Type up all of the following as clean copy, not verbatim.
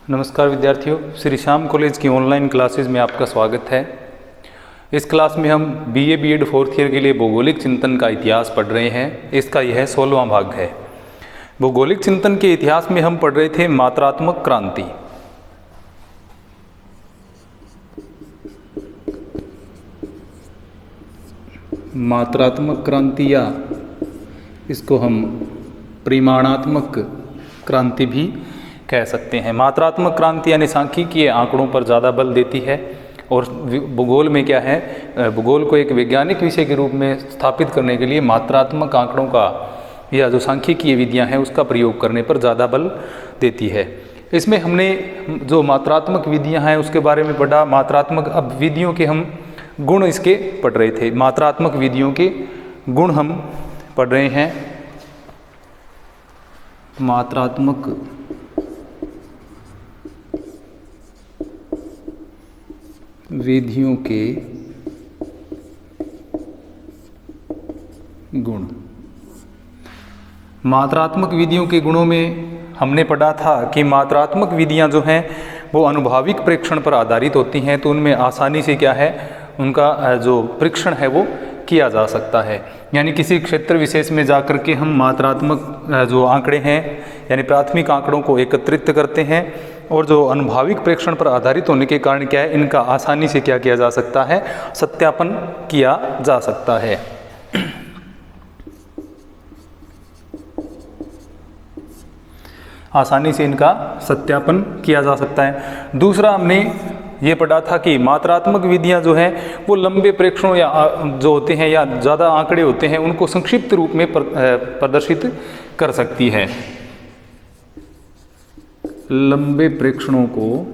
नमस्कार विद्यार्थियों, श्री श्याम कॉलेज की ऑनलाइन क्लासेस में आपका स्वागत है। इस क्लास में हम बीए बीएड फोर्थ ईयर के लिए भौगोलिक चिंतन का इतिहास पढ़ रहे हैं। इसका यह 16वां भाग है। भौगोलिक चिंतन के इतिहास में हम पढ़ रहे थे मात्रात्मक क्रांति। मात्रात्मक क्रांति या इसको हम परिमाणात्मक क्रांति भी कह सकते हैं। मात्रात्मक क्रांति यानी सांख्यिकीय आंकड़ों पर ज़्यादा बल देती है और भूगोल में क्या है, भूगोल को एक वैज्ञानिक विषय के रूप में स्थापित करने के लिए मात्रात्मक आंकड़ों का या जो सांख्यिकीय विधियां हैं उसका प्रयोग करने पर ज़्यादा बल देती है। इसमें हमने जो मात्रात्मक विधियां हैं उसके बारे में पढ़ा। मात्रात्मक अब विधियों के हम गुण इसके पढ़ रहे थे। मात्रात्मक विधियों के गुण हम पढ़ रहे हैं। मात्रात्मक विधियों के गुण। मात्रात्मक विधियों के गुणों में हमने पढ़ा था कि मात्रात्मक विधियां जो हैं वो अनुभाविक प्रेक्षण पर आधारित होती हैं, तो उनमें आसानी से क्या है, उनका जो परीक्षण है वो किया जा सकता है। यानी किसी क्षेत्र विशेष में जाकर के हम मात्रात्मक जो आंकड़े हैं यानी प्राथमिक आंकड़ों को एकत्रित करते हैं और जो अनुभाविक प्रेक्षण पर आधारित होने के कारण क्या है, इनका आसानी से क्या किया जा सकता है, सत्यापन किया जा सकता है। आसानी से इनका सत्यापन किया जा सकता है। दूसरा हमने ये पढ़ा था कि मात्रात्मक विधियां जो हैं वो लंबे प्रेक्षणों या जो होते हैं या ज़्यादा आंकड़े होते हैं उनको संक्षिप्त रूप में प्रदर्शित कर सकती है। लंबे प्रेक्षणों को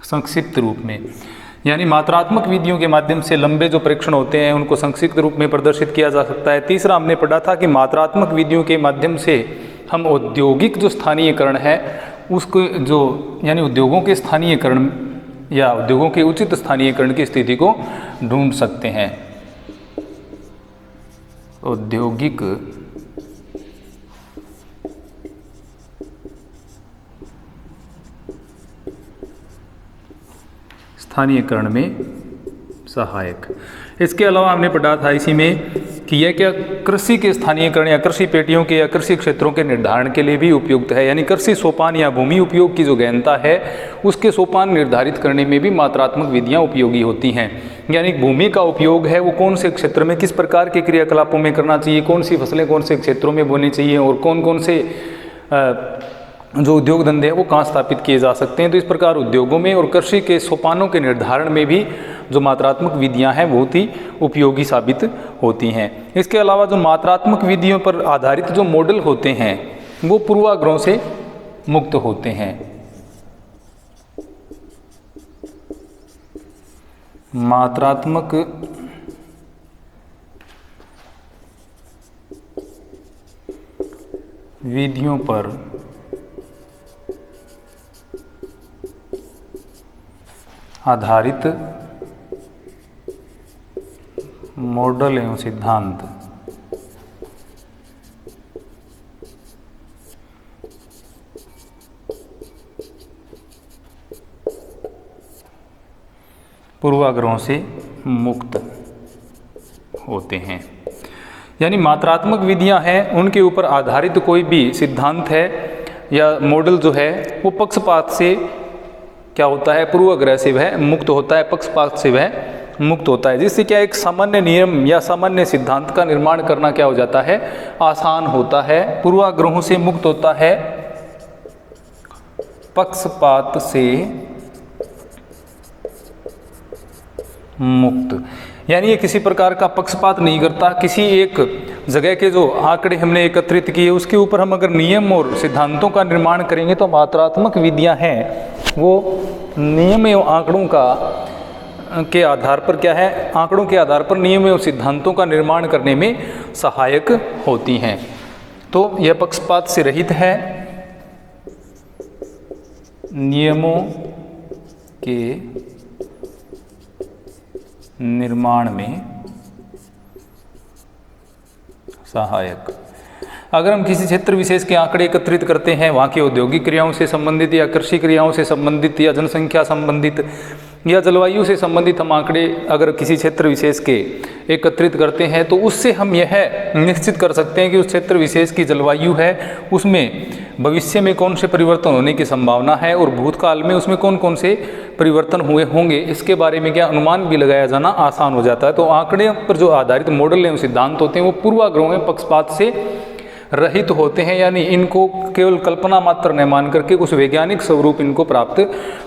संक्षिप्त रूप में, यानी मात्रात्मक विधियों के माध्यम से लंबे जो प्रेक्षण होते हैं उनको संक्षिप्त रूप में प्रदर्शित किया जा सकता है। तीसरा हमने पढ़ा था कि मात्रात्मक विधियों के माध्यम से हम औद्योगिक जो स्थानीयकरण है उसको जो यानी उद्योगों के स्थानीयकरण या उद्योगों के उचित स्थानीयकरण की स्थिति को ढूंढ सकते हैं। औद्योगिक स्थानीयकरण में सहायक। इसके अलावा हमने पढ़ा था इसी में कि यह क्या कृषि के स्थानीयकरण या कृषि पेटियों के या कृषि क्षेत्रों के निर्धारण के लिए भी उपयुक्त है। यानी कृषि सोपान या भूमि उपयोग की जो गहनता है उसके सोपान निर्धारित करने में भी मात्रात्मक विधियां उपयोगी होती हैं। यानी भूमि का उपयोग है वो कौन से क्षेत्र में किस प्रकार के क्रियाकलापों में करना चाहिए, कौन सी फसलें कौन से क्षेत्रों में बोनी चाहिए और कौन कौन से जो उद्योग धंधे हैं वो कहाँ स्थापित किए जा सकते हैं। तो इस प्रकार उद्योगों में और कृषि के सोपानों के निर्धारण में भी जो मात्रात्मक विधियां हैं बहुत ही उपयोगी साबित होती हैं। इसके अलावा जो मात्रात्मक विधियों पर आधारित जो मॉडल होते हैं वो पूर्वाग्रहों से मुक्त होते हैं। मात्रात्मक विधियों पर आधारित मॉडल एवं सिद्धांत पूर्वाग्रहों से मुक्त होते हैं। यानी मात्रात्मक विधियां हैं उनके ऊपर आधारित कोई भी सिद्धांत है या मॉडल जो है वो पक्षपात से क्या होता है, पूर्वाग्रह से वह मुक्त होता है, पक्षपात से वह मुक्त होता है, जिससे क्या एक सामान्य नियम या सामान्य सिद्धांत का निर्माण करना क्या हो जाता है, आसान होता है। पूर्वाग्रहों से मुक्त होता है, पक्षपात से मुक्त। यानी ये किसी प्रकार का पक्षपात नहीं करता। किसी एक जगह के जो आंकड़े हमने एकत्रित किए उसके ऊपर हम अगर नियम और सिद्धांतों का निर्माण करेंगे तो मात्रात्मक विधियां हैं वो नियम एवं आंकड़ों के आधार पर क्या है, आंकड़ों के आधार पर नियम एवं सिद्धांतों का निर्माण करने में सहायक होती हैं। तो यह पक्षपात से रहित है, नियमों के निर्माण में सहायक। अगर हम किसी क्षेत्र विशेष के आंकड़े एकत्रित करते हैं, वहाँ की औद्योगिक क्रियाओं से संबंधित या कृषि क्रियाओं से संबंधित या जनसंख्या संबंधित या जलवायु से संबंधित हम आंकड़े अगर किसी क्षेत्र विशेष के एकत्रित करते हैं, तो उससे हम यह निश्चित कर सकते हैं कि उस क्षेत्र विशेष की जलवायु है उसमें भविष्य में कौन से परिवर्तन होने की संभावना है और भूतकाल में उसमें कौन कौन से परिवर्तन हुए होंगे, इसके बारे में क्या अनुमान भी लगाया जाना आसान हो जाता है। तो आंकड़े पर जो आधारित मॉडल एवं सिद्धांत होते हैं वो पूर्वाग्रहों में पक्षपात से रहित होते हैं, यानी इनको केवल कल्पना मात्र न मान करके कुछ वैज्ञानिक स्वरूप इनको प्राप्त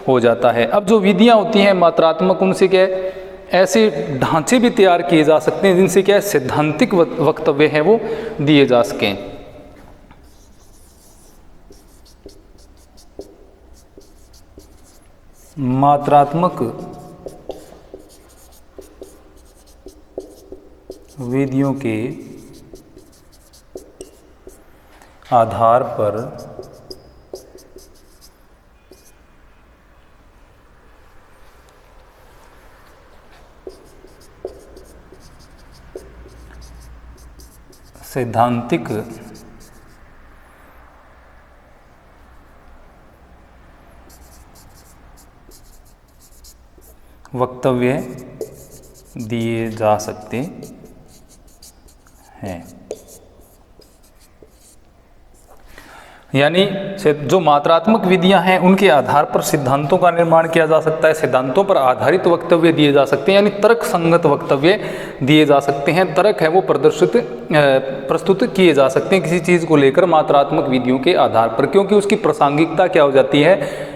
हो जाता है। अब जो विधियां होती हैं मात्रात्मक, उनसे क्या है ऐसे ढांचे भी तैयार किए जा सकते हैं जिनसे क्या है सैद्धांतिक वक्तव्य है वो दिए जा सकें। मात्रात्मक विधियों के आधार पर सैद्धांतिक वक्तव्य दिए जा सकते हैं। यानी जो मात्रात्मक विधियां हैं उनके आधार पर सिद्धांतों का निर्माण किया जा सकता है, सिद्धांतों पर आधारित वक्तव्य दिए जा सकते हैं, यानी तर्क संगत वक्तव्य दिए जा सकते हैं। तर्क है वो प्रस्तुत किए जा सकते हैं किसी चीज़ को लेकर मात्रात्मक विधियों के आधार पर, क्योंकि उसकी प्रासंगिकता क्या हो जाती है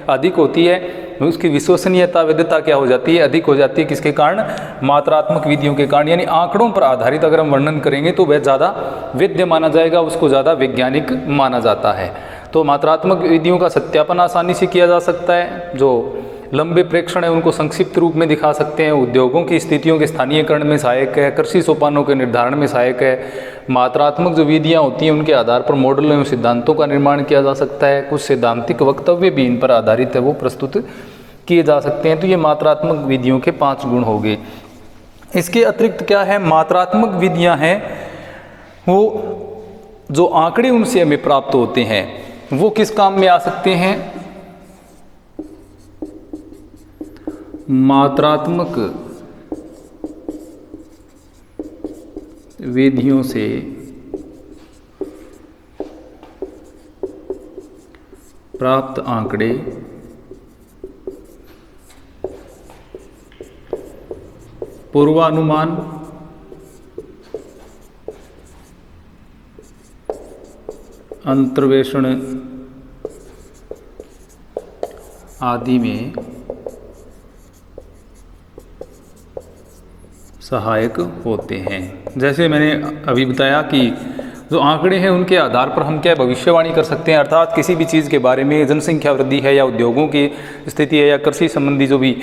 अधिक होती है, उसकी विश्वसनीयता वैधता क्या हो जाती है अधिक हो जाती है। किसके कारण? मात्रात्मक विधियों के कारण। यानी आंकड़ों पर आधारित अगर हम वर्णन करेंगे तो वह ज़्यादा वैध माना जाएगा, उसको ज़्यादा वैज्ञानिक माना जाता है। तो मात्रात्मक विधियों का सत्यापन आसानी से किया जा सकता है। जो लंबे प्रेक्षण है उनको संक्षिप्त रूप में दिखा सकते हैं। उद्योगों की स्थितियों के स्थानीयकरण में सहायक है, कृषि सोपानों के निर्धारण में सहायक है। मात्रात्मक जो विधियाँ होती हैं उनके आधार पर मॉडल एवं सिद्धांतों का निर्माण किया जा सकता है। कुछ सैद्धांतिक वक्तव्य भी इन पर आधारित है वो प्रस्तुत किए जा सकते हैं। तो ये मात्रात्मक विधियों के 5 गुण हो गए। इसके अतिरिक्त क्या है, मात्रात्मक विधियाँ हैं वो जो आंकड़े उनसे हमें प्राप्त होते हैं वो किस काम में आ सकते हैं? मात्रात्मक विधियों से प्राप्त आंकड़े पूर्वानुमान, अंतर्वेशन आदि में सहायक होते हैं। जैसे मैंने अभी बताया कि जो आंकड़े हैं उनके आधार पर हम क्या भविष्यवाणी कर सकते हैं, अर्थात किसी भी चीज़ के बारे में, जनसंख्या वृद्धि है या उद्योगों की स्थिति है या कृषि संबंधी जो भी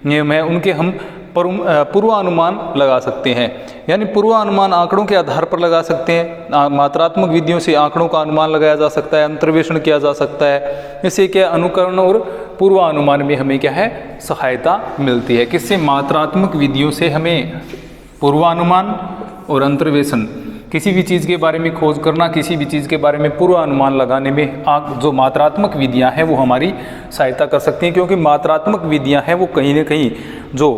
नियम है उनके हम पूर्वानुमान लगा सकते हैं। यानी पूर्वानुमान आंकड़ों के आधार पर लगा सकते हैं। मात्रात्मक विधियों से आंकड़ों का अनुमान लगाया जा सकता है, अंतर्वेशन किया जा सकता है। इससे क्या अनुकरण और पूर्वानुमान में हमें क्या है सहायता मिलती है। किससे? मात्रात्मक विधियों से हमें पूर्वानुमान और अंतर्वेशन, किसी भी चीज़ के बारे में खोज करना, किसी भी चीज़ के बारे में पूर्वानुमान लगाने में जो मात्रात्मक विधियां हैं वो हमारी सहायता कर सकती हैं। क्योंकि मात्रात्मक विधियां हैं वो कहीं ना कहीं जो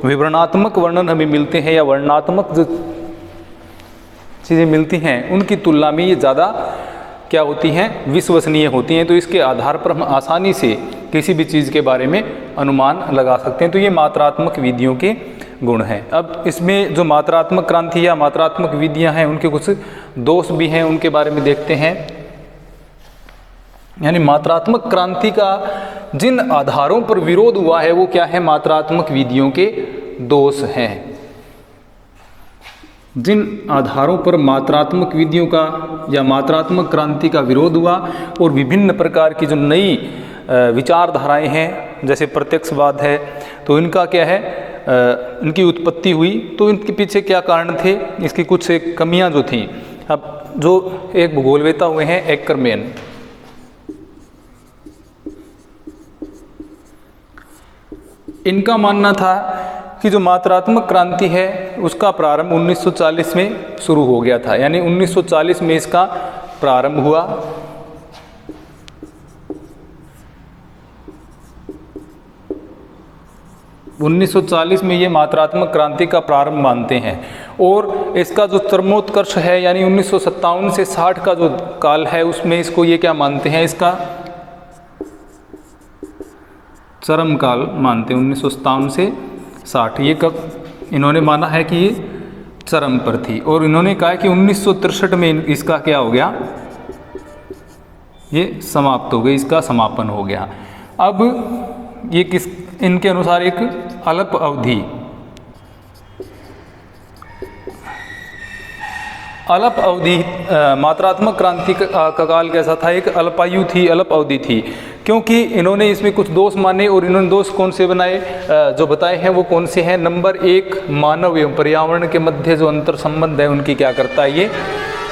विवरणात्मक वर्णन हमें मिलते हैं या वर्णनात्मक जो चीज़ें मिलती हैं उनकी तुलना में ये ज़्यादा क्या होती हैं, विश्वसनीय होती हैं। तो इसके आधार पर हम आसानी से किसी भी चीज़ के बारे में अनुमान लगा सकते हैं। तो ये मात्रात्मक विधियों के गुण हैं। अब इसमें जो मात्रात्मक क्रांति या मात्रात्मक विधियां हैं उनके कुछ दोष भी हैं, उनके बारे में देखते हैं। यानी मात्रात्मक क्रांति का जिन आधारों पर विरोध हुआ है वो क्या है, मात्रात्मक विधियों के दोष हैं। जिन आधारों पर मात्रात्मक विधियों का या मात्रात्मक क्रांति का विरोध हुआ और विभिन्न प्रकार की जो नई विचारधाराएं हैं जैसे प्रत्यक्षवाद है, तो इनका क्या है इनकी उत्पत्ति हुई, तो इनके पीछे क्या कारण थे, इसकी कुछ एक कमियां जो थी। अब जो एक भूगोलवेता हुए हैं एक्करमैन, इनका मानना था कि जो मात्रात्मक क्रांति है उसका प्रारंभ 1940 में शुरू हो गया था, यानी 1940 में इसका प्रारंभ हुआ। (1940) में ये मात्रात्मक क्रांति का प्रारंभ मानते हैं, और इसका जो चरमोत्कर्ष है यानी 1957 से 60 का जो काल है उसमें इसको ये क्या मानते हैं, इसका चरम काल मानते हैं। 1957 से 60 ये कब इन्होंने माना है कि ये चरम पर थी, और इन्होंने कहा कि 1963 में इसका क्या हो गया, ये समाप्त हो गई, इसका समापन हो गया। अब ये किस इनके अनुसार एक अल्प अवधि मात्रात्मक क्रांति का काल कैसा था, एक अल्पायु थी, अल्प अवधि थी, क्योंकि इन्होंने इसमें कुछ दोष माने, और इन्होंने दोष कौन से बनाए, जो बताए हैं वो कौन से हैं। नंबर 1, मानव एवं पर्यावरण के मध्य जो अंतर संबंध है उनकी क्या करता है, ये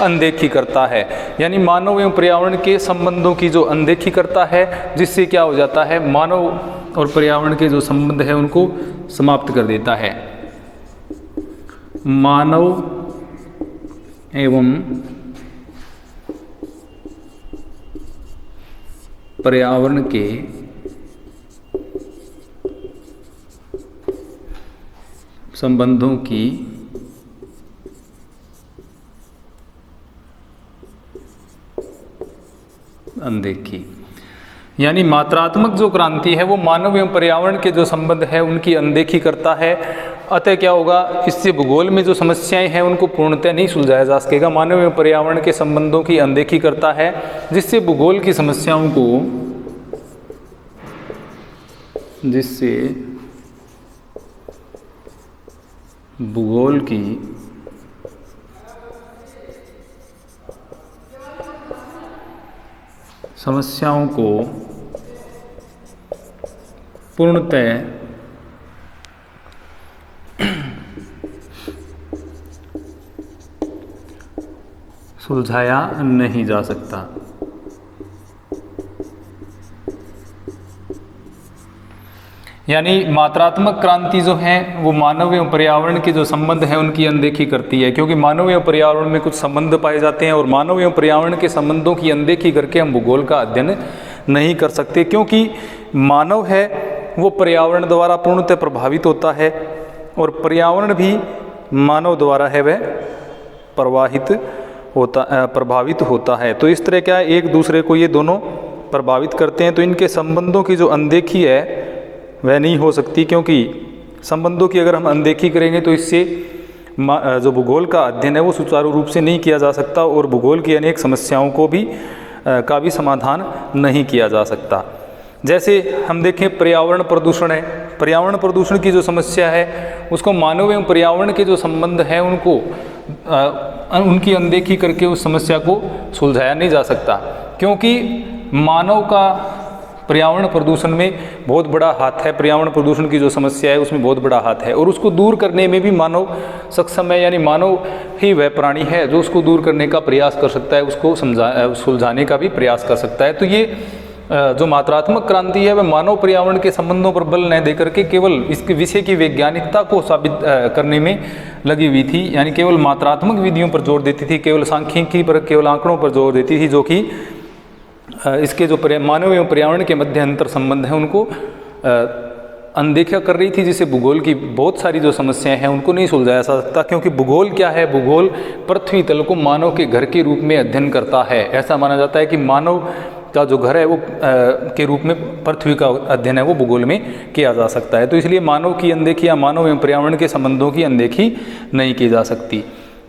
अनदेखी करता है, यानी मानव एवं पर्यावरण के संबंधों की जो अनदेखी करता है, जिससे क्या हो जाता है, मानव और पर्यावरण के जो संबंध है उनको समाप्त कर देता है। मानव एवं पर्यावरण के संबंधों की अनदेखी, यानी मात्रात्मक जो क्रांति है वो मानव एवं पर्यावरण के जो संबंध है उनकी अनदेखी करता है। अतः क्या होगा, इससे भूगोल में जो समस्याएं हैं उनको पूर्णतः नहीं सुलझाया जा सकेगा। मानव एवं पर्यावरण के संबंधों की अनदेखी करता है, जिससे भूगोल की समस्याओं को भूगोल की समस्याओं को पूर्णतः सुलझाया नहीं जा सकता। यानी मात्रात्मक क्रांति जो है वो मानव एवं पर्यावरण के जो संबंध हैं उनकी अनदेखी करती है, क्योंकि मानव एवं पर्यावरण में कुछ संबंध पाए जाते हैं, और मानव एवं पर्यावरण के संबंधों की अनदेखी करके हम भूगोल का अध्ययन नहीं कर सकते, क्योंकि मानव है वो पर्यावरण द्वारा पूर्णतः प्रभावित होता है, और पर्यावरण भी मानव द्वारा है वह प्रभावित होता है। तो इस तरह क्या है, एक दूसरे को ये दोनों प्रभावित करते हैं, तो इनके संबंधों की जो अनदेखी है वह नहीं हो सकती, क्योंकि संबंधों की अगर हम अनदेखी करेंगे तो इससे जो भूगोल का अध्ययन है वो सुचारू रूप से नहीं किया जा सकता, और भूगोल की अनेक समस्याओं को भी का भी समाधान नहीं किया जा सकता। जैसे हम देखें पर्यावरण प्रदूषण है, पर्यावरण प्रदूषण की जो समस्या है उसको मानव एवं पर्यावरण के जो संबंध हैं उनको उनकी अनदेखी करके उस समस्या को सुलझाया नहीं जा सकता, क्योंकि मानव का पर्यावरण प्रदूषण में बहुत बड़ा हाथ है। पर्यावरण प्रदूषण की जो समस्या है उसमें बहुत बड़ा हाथ है, और उसको दूर करने में भी मानव सक्षम है, यानी मानव ही वह प्राणी है जो उसको दूर करने का प्रयास कर सकता है, उसको सुलझाने का भी प्रयास कर सकता है। तो ये जो मात्रात्मक क्रांति है वह मानव पर्यावरण के संबंधों पर बल न दे करके केवल इसके विषय की वैज्ञानिकता को साबित करने में लगी हुई थी, यानी केवल मात्रात्मक विधियों पर जोर देती थी, केवल सांख्यिकी पर, केवल आंकड़ों पर जोर देती थी, जो कि इसके जो मानव एवं पर्यावरण के मध्य अंतर संबंध हैं उनको अनदेखा कर रही थी, जिससे भूगोल की बहुत सारी जो समस्याएं हैं उनको नहीं सुलझाया जा सकता। क्योंकि भूगोल क्या है, भूगोल पृथ्वी तल को मानव के घर के रूप में अध्ययन करता है। ऐसा माना जाता है कि मानव का जो घर है वो के रूप में पृथ्वी का अध्ययन है वो भूगोल में किया जा सकता है। तो इसलिए मानव की अनदेखी या मानव एवं पर्यावरण के संबंधों की अनदेखी नहीं की जा सकती।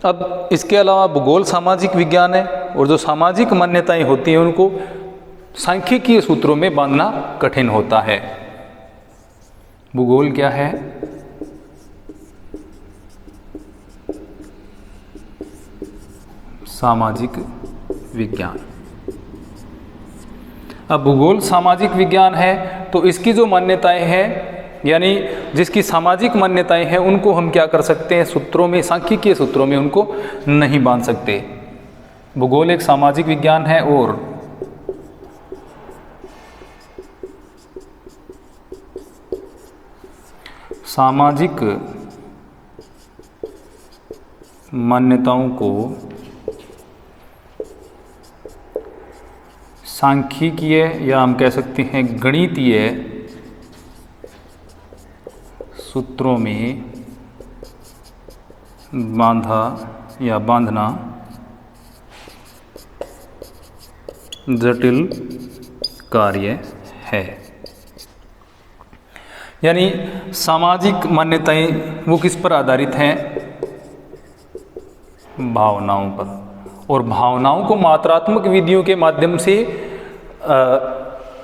अब इसके अलावा भूगोल सामाजिक विज्ञान है, और जो सामाजिक मान्यताएं होती हैं उनको सांख्यिकीय सूत्रों में बांधना कठिन होता है। भूगोल क्या है, सामाजिक विज्ञान। अब भूगोल सामाजिक विज्ञान है तो इसकी जो मान्यताएं हैं, यानी जिसकी सामाजिक मान्यताएं हैं उनको हम क्या कर सकते हैं, सूत्रों में, सांख्यिकीय सूत्रों में उनको नहीं बांध सकते। भूगोल एक सामाजिक विज्ञान है और सामाजिक मान्यताओं को सांख्यिकीय या हम कह सकते हैं गणितीय सूत्रों में बांधा या बांधना जटिल कार्य है। यानी सामाजिक मान्यताएं वो किस पर आधारित हैं? भावनाओं पर। और भावनाओं को मात्रात्मक विधियों के माध्यम से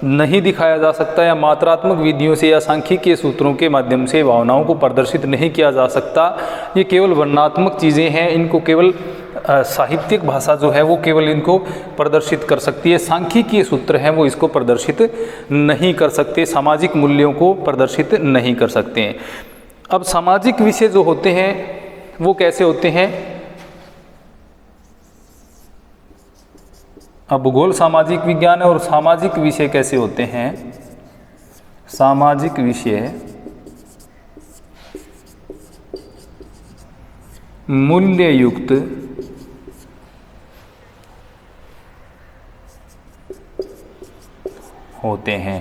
नहीं दिखाया जा सकता, या मात्रात्मक विधियों से या सांख्यिकीय सूत्रों के माध्यम से भावनाओं को प्रदर्शित नहीं किया जा सकता। ये केवल वर्णनात्मक चीज़ें हैं, इनको केवल साहित्यिक भाषा जो है वो केवल इनको प्रदर्शित कर सकती है। सांख्यिकीय सूत्र हैं वो इसको प्रदर्शित नहीं कर सकते, सामाजिक मूल्यों को प्रदर्शित नहीं कर सकते हैं। अब सामाजिक विषय जो होते हैं वो कैसे होते हैं? अब भूगोल सामाजिक विज्ञान है, और सामाजिक विषय कैसे होते हैं? सामाजिक विषय मूल्य युक्त होते हैं।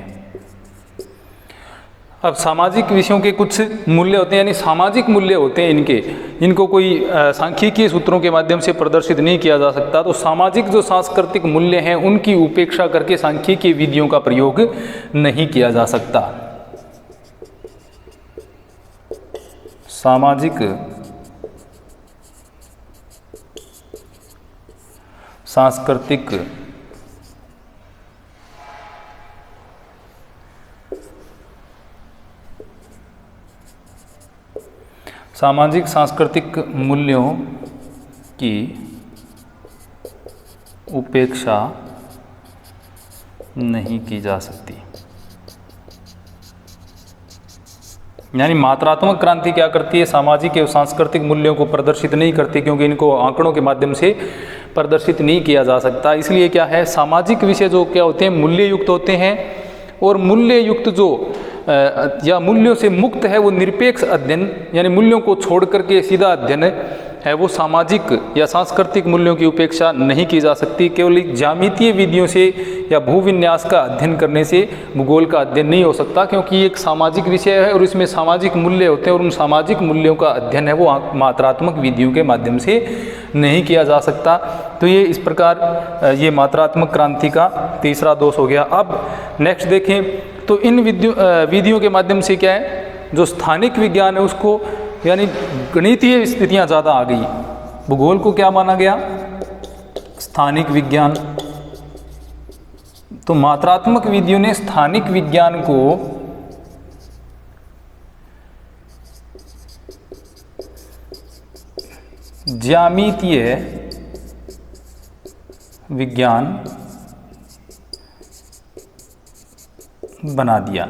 अब सामाजिक विषयों के कुछ मूल्य होते हैं, यानी सामाजिक मूल्य होते हैं इनको कोई सांख्यिकीय सूत्रों के माध्यम से प्रदर्शित नहीं किया जा सकता। तो सामाजिक जो सांस्कृतिक मूल्य हैं उनकी उपेक्षा करके सांख्यिकीय विधियों का प्रयोग नहीं किया जा सकता। सामाजिक सांस्कृतिक सामाजिक सांस्कृतिक मूल्यों की उपेक्षा नहीं की जा सकती। यानी मात्रात्मक क्रांति क्या करती है? सामाजिक एवं सांस्कृतिक मूल्यों को प्रदर्शित नहीं करती, क्योंकि इनको आंकड़ों के माध्यम से प्रदर्शित नहीं किया जा सकता। इसलिए क्या है, सामाजिक विषय जो क्या होते हैं, मूल्य युक्त होते हैं। और मूल्य युक्त जो या मूल्यों से मुक्त है वो निरपेक्ष अध्ययन, यानी मूल्यों को छोड़ करके सीधा अध्ययन है वो सामाजिक या सांस्कृतिक मूल्यों की उपेक्षा नहीं की जा सकती। केवल ज्यामितीय विधियों से या भूविन्यास का अध्ययन करने से भूगोल का अध्ययन नहीं हो सकता, क्योंकि ये एक सामाजिक विषय है और इसमें सामाजिक मूल्य होते हैं, और उन सामाजिक मूल्यों का अध्ययन है वो मात्रात्मक विधियों के माध्यम से नहीं किया जा सकता। तो ये इस प्रकार ये मात्रात्मक क्रांति का तीसरा दोष हो गया। अब नेक्स्ट देखें तो इन विधियों के माध्यम से क्या है, जो स्थानिक विज्ञान है उसको, यानी गणितीय स्थितियां ज़्यादा आ गई। भूगोल को क्या माना गया? स्थानिक विज्ञान। तो मात्रात्मक विधियों ने स्थानिक विज्ञान को ज्यामितीय विज्ञान बना दिया।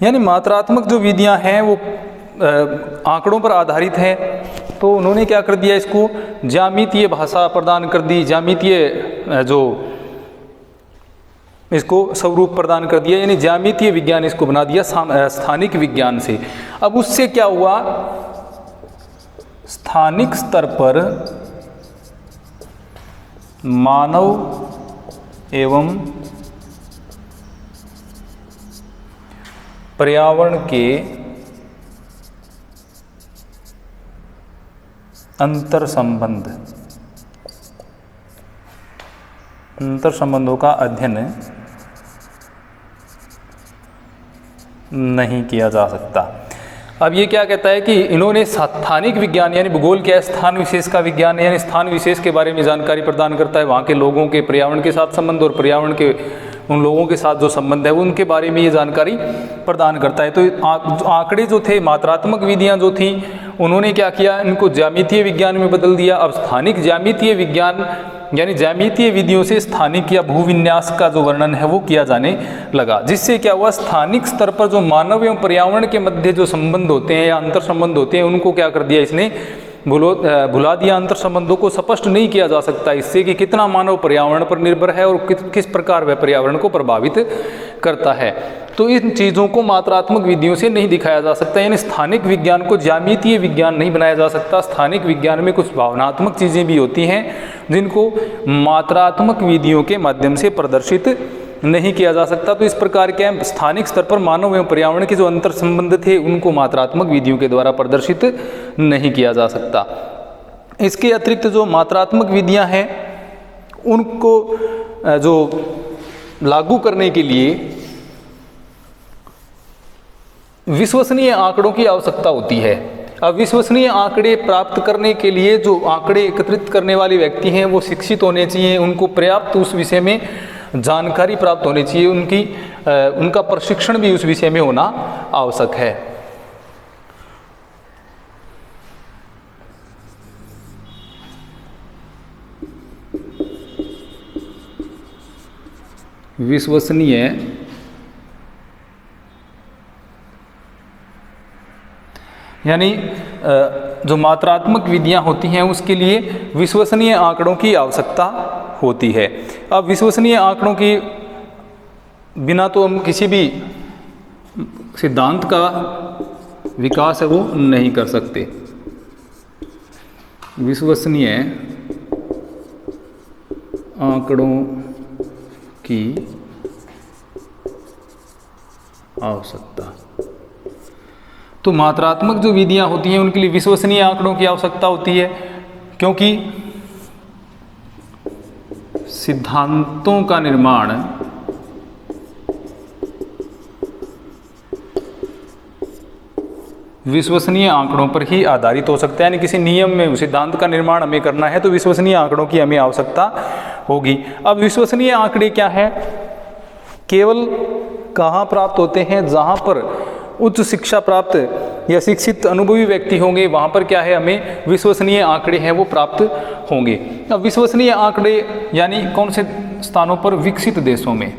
यानी मात्रात्मक जो विधियां हैं वो आंकड़ों पर आधारित है, तो उन्होंने क्या कर दिया, इसको ज्यामितीय भाषा प्रदान कर दी, ज्यामितीय जो इसको स्वरूप प्रदान कर दिया, यानी ज्यामितीय विज्ञान इसको बना दिया स्थानिक विज्ञान से। अब उससे क्या हुआ, स्थानिक स्तर पर मानव एवं पर्यावरण के अंतर संबंधों का अध्ययन नहीं किया जा सकता। अब ये क्या कहता है कि इन्होंने स्थानिक विज्ञान, यानी भूगोल क्या है, स्थान विशेष का विज्ञान है, यानी स्थान विशेष के बारे में जानकारी प्रदान करता है, वहाँ के लोगों के पर्यावरण के साथ संबंध और पर्यावरण के उन लोगों के साथ जो संबंध है उनके बारे में ये जानकारी प्रदान करता है। तो आंकड़े जो थे, मात्रात्मक विधियां जो थी, उन्होंने क्या किया, इनको ज्यामितीय विज्ञान में बदल दिया। अब स्थानिक ज्यामितीय विज्ञान यानी ज्यामितीय विधियों से स्थानिक या भूविन्यास का जो वर्णन है वो किया जाने लगा, जिससे क्या हुआ, स्थानिक स्तर पर जो मानव एवं पर्यावरण के मध्य जो संबंध होते हैं या अंतर संबंध होते हैं उनको क्या कर दिया इसने, भुला दिया। अंतर संबंधों को स्पष्ट नहीं किया जा सकता इससे कि कितना मानव पर्यावरण पर निर्भर है और किस प्रकार वह पर्यावरण को प्रभावित करता है। तो इन चीज़ों को मात्रात्मक विधियों से नहीं दिखाया जा सकता, यानी स्थानिक विज्ञान को ज्यामितीय विज्ञान नहीं बनाया जा सकता। स्थानिक विज्ञान में कुछ भावनात्मक चीज़ें भी होती हैं जिनको मात्रात्मक विधियों के माध्यम से प्रदर्शित नहीं किया जा सकता। तो इस प्रकार के स्थानिक स्तर पर मानव एवं पर्यावरण के जो अंतर संबंध थे उनको मात्रात्मक विधियों के द्वारा प्रदर्शित नहीं किया जा सकता। इसके अतिरिक्त जो मात्रात्मक विधियां हैं उनको जो लागू करने के लिए विश्वसनीय आंकड़ों की आवश्यकता होती है। अब विश्वसनीय आंकड़े प्राप्त करने के लिए जो आंकड़े एकत्रित करने वाले व्यक्ति हैं वो शिक्षित होने चाहिए, उनको पर्याप्त उस विषय में जानकारी प्राप्त होनी चाहिए, उनका प्रशिक्षण भी उस विषय में होना आवश्यक है। विश्वसनीय यानी जो मात्रात्मक विधियां होती हैं उसके लिए विश्वसनीय आंकड़ों की आवश्यकता होती है। अब विश्वसनीय आंकड़ों की बिना तो हम किसी भी सिद्धांत का विकास है वो नहीं कर सकते। विश्वसनीय आंकड़ों की आवश्यकता, तो मात्रात्मक जो विधियां होती हैं उनके लिए विश्वसनीय आंकड़ों की आवश्यकता होती है, क्योंकि सिद्धांतों का निर्माण विश्वसनीय आंकड़ों पर ही आधारित हो सकता है। यानी किसी नियम में सिद्धांत का निर्माण हमें करना है तो विश्वसनीय आंकड़ों की हमें आवश्यकता होगी। अब विश्वसनीय आंकड़े क्या है, केवल कहाँ प्राप्त होते हैं, जहाँ पर उच्च शिक्षा प्राप्त या शिक्षित अनुभवी व्यक्ति होंगे वहाँ पर क्या है, हमें विश्वसनीय आंकड़े हैं वो प्राप्त होंगे। अब विश्वसनीय आंकड़े यानी कौन से स्थानों पर, विकसित देशों में।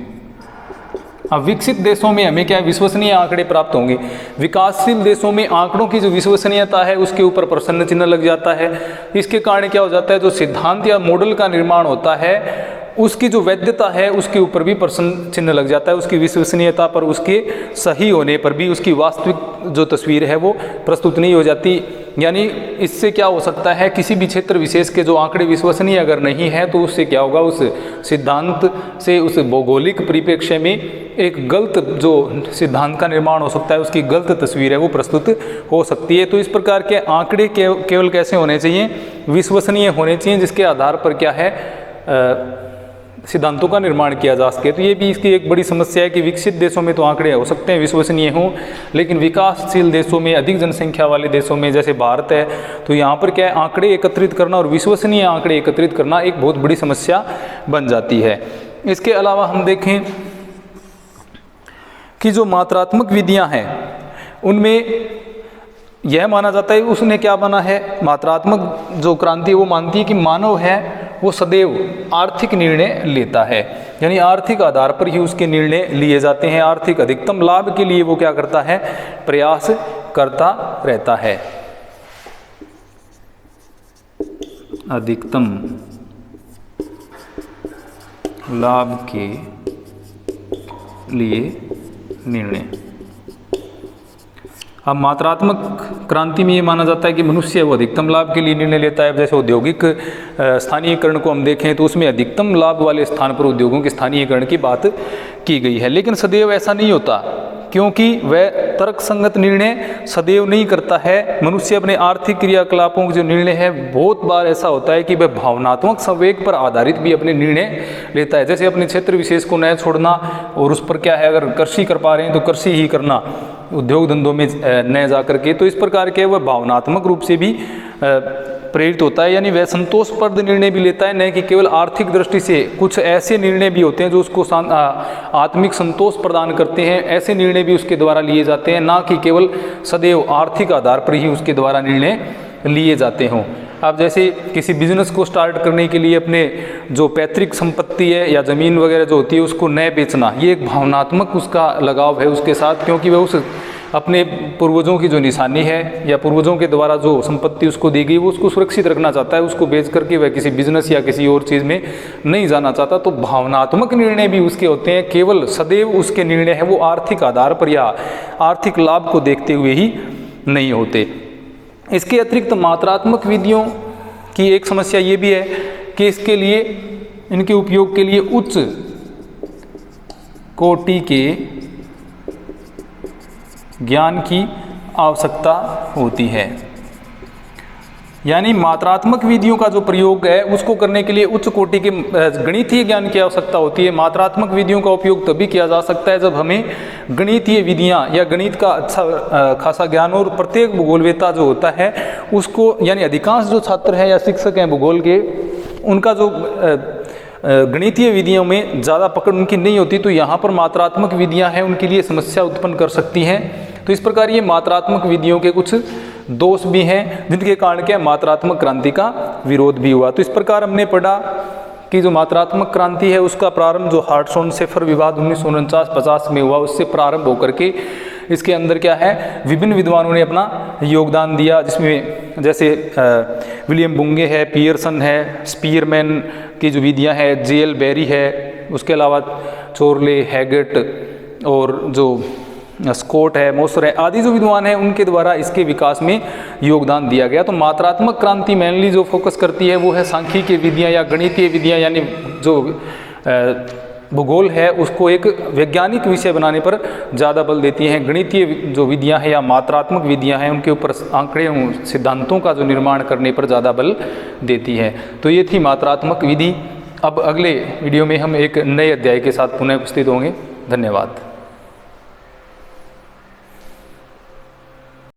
अब विकसित देशों में हमें क्या है, विश्वसनीय आंकड़े प्राप्त होंगे। विकासशील देशों में आंकड़ों की जो विश्वसनीयता है उसके ऊपर प्रश्न चिन्ह लग जाता है। इसके कारण क्या हो जाता है, जो सिद्धांत या मॉडल का निर्माण होता है उसकी जो वैधता है उसके ऊपर भी प्रश्न चिन्ह लग जाता है। उसकी विश्वसनीयता पर, उसके सही होने पर भी उसकी वास्तविक जो तस्वीर है वो प्रस्तुत नहीं हो जाती। यानी इससे क्या हो सकता है, किसी भी क्षेत्र विशेष के जो आंकड़े विश्वसनीय अगर नहीं है तो उससे क्या होगा, उस सिद्धांत से, उस भौगोलिक परिप्रेक्ष्य में एक गलत जो सिद्धांत का निर्माण हो सकता है, उसकी गलत तस्वीर है वो प्रस्तुत हो सकती है। तो इस प्रकार के आंकड़े केवल कैसे होने चाहिए, विश्वसनीय होने चाहिए, जिसके आधार पर क्या है सिद्धांतों का निर्माण किया जा सके। तो ये भी इसकी एक बड़ी समस्या है कि विकसित देशों में तो आंकड़े हो सकते हैं विश्वसनीय हों, लेकिन विकासशील देशों में, अधिक जनसंख्या वाले देशों में जैसे भारत है, तो यहाँ पर क्या है, आंकड़े एकत्रित करना और विश्वसनीय आंकड़े एकत्रित करना एक बहुत बड़ी समस्या बन जाती है। इसके अलावा हम देखें कि जो मात्रात्मक विधियाँ हैं उनमें यह माना जाता है, उसने क्या माना है, मात्रात्मक जो क्रांति वो मानती है कि मानव है वो सदैव आर्थिक निर्णय लेता है, यानी आर्थिक आधार पर ही उसके निर्णय लिए जाते हैं। आर्थिक अधिकतम लाभ के लिए वो क्या करता है, प्रयास करता रहता है। अधिकतम लाभ के लिए निर्णय। अब मात्रात्मक क्रांति में ये माना जाता है कि मनुष्य वो अधिकतम लाभ के लिए निर्णय लेता है। जैसे औद्योगिक स्थानीयकरण को हम देखें तो उसमें अधिकतम लाभ वाले स्थान पर उद्योगों के स्थानीयकरण की बात की गई है, लेकिन सदैव ऐसा नहीं होता, क्योंकि वह तर्कसंगत निर्णय सदैव नहीं करता है। मनुष्य अपने आर्थिक क्रियाकलापों के जो निर्णय है, बहुत बार ऐसा होता है कि वह भावनात्मक संवेग पर आधारित भी अपने निर्णय लेता है। जैसे अपने क्षेत्र विशेष को न छोड़ना, और उस पर क्या है, अगर कृषि कर पा रहे हैं तो कृषि ही करना, उद्योग धंधों में न जा करके। तो इस प्रकार के वह भावनात्मक रूप से भी प्रेरित होता है, यानी वह संतोषप्रद निर्णय भी लेता है, न कि केवल आर्थिक दृष्टि से। कुछ ऐसे निर्णय भी होते हैं जो उसको आत्मिक संतोष प्रदान करते हैं, ऐसे निर्णय भी उसके द्वारा लिए जाते हैं, ना कि केवल सदैव आर्थिक आधार पर ही उसके द्वारा निर्णय लिए जाते हों। अब जैसे किसी बिजनेस को स्टार्ट करने के लिए अपने जो पैतृक संपत्ति है या ज़मीन वगैरह जो होती है उसको न बेचना, ये एक भावनात्मक उसका लगाव है उसके साथ, क्योंकि वह उस अपने पूर्वजों की जो निशानी है या पूर्वजों के द्वारा जो संपत्ति उसको दी गई वो उसको सुरक्षित रखना चाहता है, उसको बेच करके वह किसी बिजनेस या किसी और चीज़ में नहीं जाना चाहता। तो भावनात्मक निर्णय भी उसके होते हैं, केवल सदैव उसके निर्णय है वो आर्थिक आधार पर या आर्थिक लाभ को देखते हुए ही नहीं होते। इसके अतिरिक्त मात्रात्मक विधियों की एक समस्या ये भी है कि इसके लिए, इनके उपयोग के लिए उच्च कोटि के ज्ञान की आवश्यकता होती है। यानी मात्रात्मक विधियों का जो प्रयोग है उसको करने के लिए उच्च कोटि के गणितीय ज्ञान की आवश्यकता होती है। मात्रात्मक विधियों का उपयोग तभी किया जा सकता है जब हमें गणितीय विधियां या गणित का अच्छा खासा ज्ञान, और प्रत्येक भूगोलवेत्ता जो होता है उसको, यानी अधिकांश जो छात्र हैं या शिक्षक हैं भूगोल के, उनका जो गणितीय विधियों में ज़्यादा पकड़ उनकी नहीं होती, तो यहाँ पर मात्रात्मक विधियाँ हैं उनके लिए समस्या उत्पन्न कर सकती हैं। तो इस प्रकार ये मात्रात्मक विधियों के कुछ दोष भी हैं जिनके कारण क्या मात्रात्मक क्रांति का विरोध भी हुआ। तो इस प्रकार हमने पढ़ा कि जो मात्रात्मक क्रांति है उसका प्रारंभ जो हार्ट्सोन-शेफर विवाद 1949-50 में हुआ उससे प्रारंभ होकर के इसके अंदर क्या है, विभिन्न विद्वानों ने अपना योगदान दिया, जिसमें जैसे विलियम बुंगे है, पियर्सन है, स्पीयरमैन की जो विधियाँ है, जेएल बेरी है, उसके अलावा चोरले, हैगेट और जो स्कॉट है, मोसर है आदि जो विद्वान हैं उनके द्वारा इसके विकास में योगदान दिया गया। तो मात्रात्मक क्रांति मेनली जो फोकस करती है वो है सांख्यिकीय विधियाँ या गणितीय विधियाँ, यानी जो भूगोल है उसको एक वैज्ञानिक विषय बनाने पर ज़्यादा बल देती हैं। गणितीय जो विधियाँ हैं या मात्रात्मक विधियाँ हैं उनके ऊपर आंकड़े सिद्धांतों का जो निर्माण करने पर ज़्यादा बल देती है। तो ये थी मात्रात्मक विधि। अब अगले वीडियो में हम एक नए अध्याय के साथ पुनः उपस्थित होंगे। धन्यवाद।